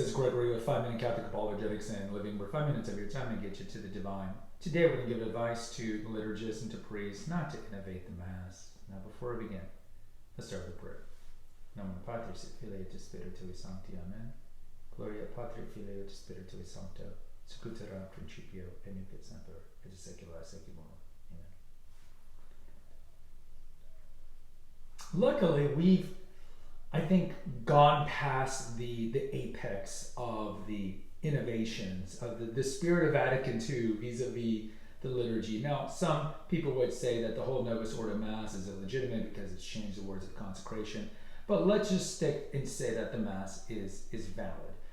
this is Gregory with 5-Minute Catholic Apologetics and Living where 5 minutes of your time and get you to the divine. Today we're going to give advice to the liturgists and to priests not to innovate the Mass. Now before we begin, let's start with prayer. Nomen Patris et Filii et Spiritui Sancti. Amen. Gloria Patri Filii et Spiritui Sancto. Secutora principio et nunc et semper et in saecula saeculorum. Amen. Luckily, we've, I think, gone past the apex of the innovations of the spirit of Vatican II vis-a-vis the liturgy. Now, some people would say that the whole Novus Ordo Mass is illegitimate because it's changed the words of consecration. But let's just stick and say that the Mass is valid.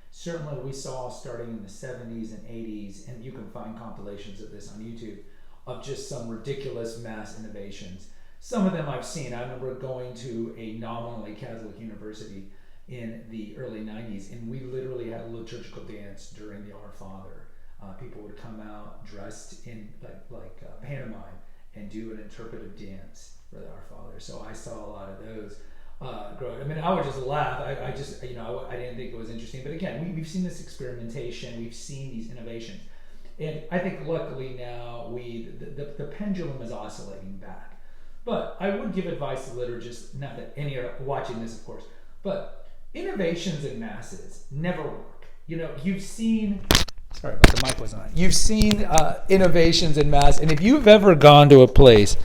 Certainly, we saw starting in the 70s and 80s, and you can find compilations of this on YouTube, of just some ridiculous Mass innovations. Some of them I've seen. I remember going to a nominally Catholic university in the early 90s, and we literally had a liturgical dance during the Our Father. People would come out dressed in like pantomime and do an interpretive dance for the Our Father. So I saw a lot of those growing. I mean, I would just laugh. I just, I didn't think it was interesting. But again, we've seen this experimentation. We've seen these innovations. And I think luckily now the pendulum is oscillating back. But I would give advice to liturgists, not that any are watching this, of course, but innovations in Masses never work. You've seen, sorry about the mic wasn't on. You've seen innovations in Mass, and if you've ever gone to a place,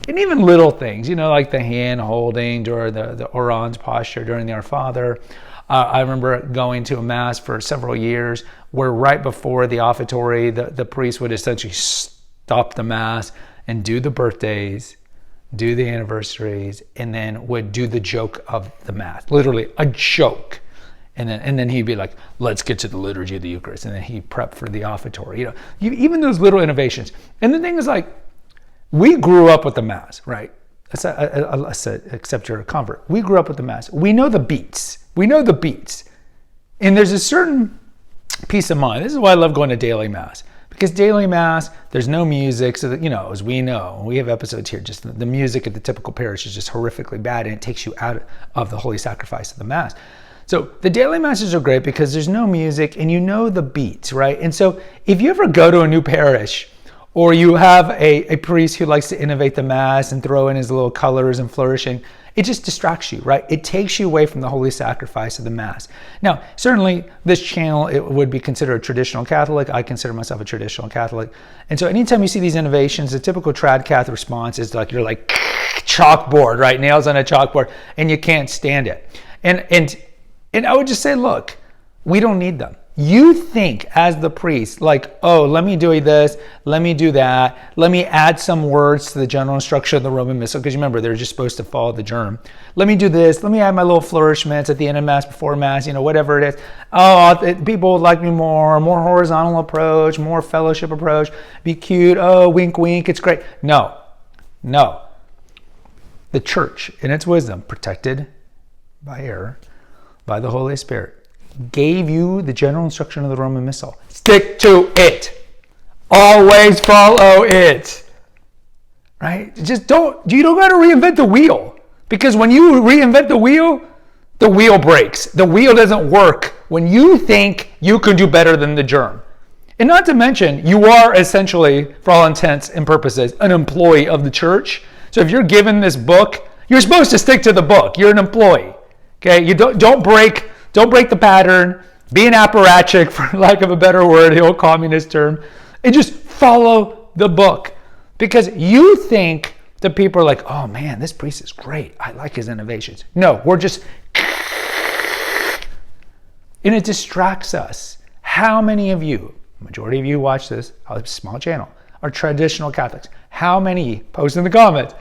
and even little things, like the hand holding or the orange posture during the Our Father. I remember going to a Mass for several years where right before the offertory, the priest would essentially stop the Mass and do the birthdays, do the anniversaries, and then would do the joke of the Mass, literally a joke. And then he'd be like, let's get to the liturgy of the Eucharist. And then he'd prep for the offertory. Even those little innovations. And the thing is, we grew up with the Mass, right? Except you're a convert. We grew up with the Mass. We know the beats. And there's a certain peace of mind. This is why I love going to daily Mass. Because daily Mass, there's no music, so that, as we know, we have episodes here, just the music at the typical parish is just horrifically bad, and it takes you out of the holy sacrifice of the Mass. So the daily Masses are great because there's no music, and you know the beats, right? And so if you ever go to a new parish, or you have a priest who likes to innovate the Mass and throw in his little colors and flourishing, it just distracts you, right? It takes you away from the holy sacrifice of the Mass. Now, certainly this channel, it would be considered a traditional Catholic. I consider myself a traditional Catholic. And so anytime you see these innovations, the typical trad Cath response is you're like chalkboard, right? Nails on a chalkboard, and you can't stand it. And I would just say, look, we don't need them. You think as the priest, let me do this, let me do that, let me add some words to the general instruction of the Roman Missal, because remember, they're just supposed to follow the germ. Let me do this, let me add my little flourishments at the end of Mass, before Mass, whatever it is. People would like me more horizontal approach, more fellowship approach, be cute, wink, wink, it's great. No. The Church, in its wisdom, protected by error, by the Holy Spirit, gave you the general instruction of the Roman Missal. Stick to it. Always follow it. Right? You don't got to reinvent the wheel. Because when you reinvent the wheel breaks. The wheel doesn't work when you think you can do better than the germ. And not to mention, you are essentially, for all intents and purposes, an employee of the Church. So if you're given this book, you're supposed to stick to the book. You're an employee. Okay? You don't break the pattern, be an apparatchik, for lack of a better word, the old communist term, and just follow the book. Because you think that people are like, oh man, this priest is great. I like his innovations. No, we're just... And it distracts us. How many of you, majority of you watch this, a small channel, are traditional Catholics? How many, post in the comments,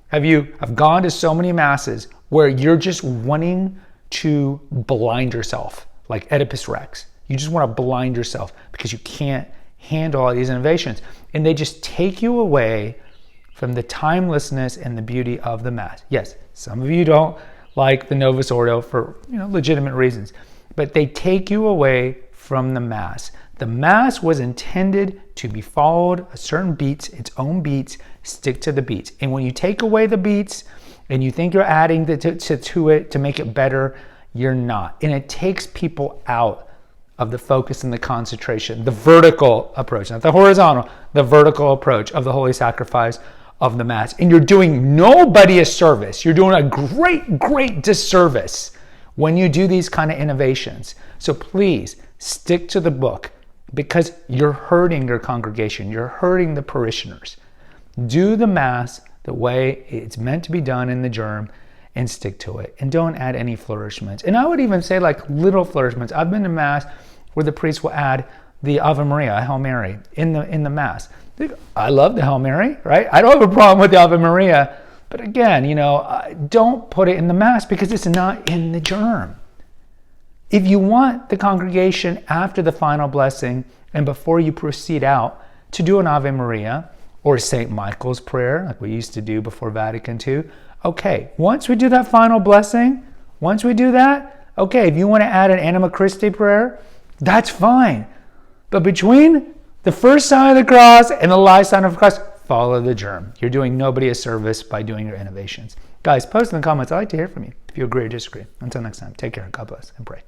have gone to so many Masses where you're just wanting to blind yourself, like Oedipus Rex? You just want to blind yourself because you can't handle all these innovations. And they just take you away from the timelessness and the beauty of the Mass. Yes, some of you don't like the Novus Ordo for legitimate reasons, but they take you away from the Mass. The Mass was intended to be followed, a certain beats, its own beats, stick to the beats. And when you take away the beats, and you think you're adding to it to make it better, you're not. And it takes people out of the focus and the concentration, the vertical approach, not the horizontal, the vertical approach of the holy sacrifice of the Mass. And you're doing nobody a service. You're doing a great disservice when you do these kind of innovations. So please stick to the book, because you're hurting your congregation. You're hurting the parishioners. Do the Mass the way it's meant to be done in the germ and stick to it. And don't add any flourishments. And I would even say like little flourishments. I've been to Mass where the priest will add the Ave Maria, Hail Mary, in the Mass. I love the Hail Mary, right? I don't have a problem with the Ave Maria. But again, don't put it in the Mass because it's not in the germ. If you want the congregation after the final blessing and before you proceed out to do an Ave Maria or St. Michael's prayer, like we used to do before Vatican II, okay, once we do that final blessing, if you want to add an Anima Christi prayer, that's fine. But between the first sign of the cross and the last sign of the cross, follow the germ. You're doing nobody a service by doing your innovations. Guys, post in the comments. I'd like to hear from you if you agree or disagree. Until next time, take care. God bless and pray.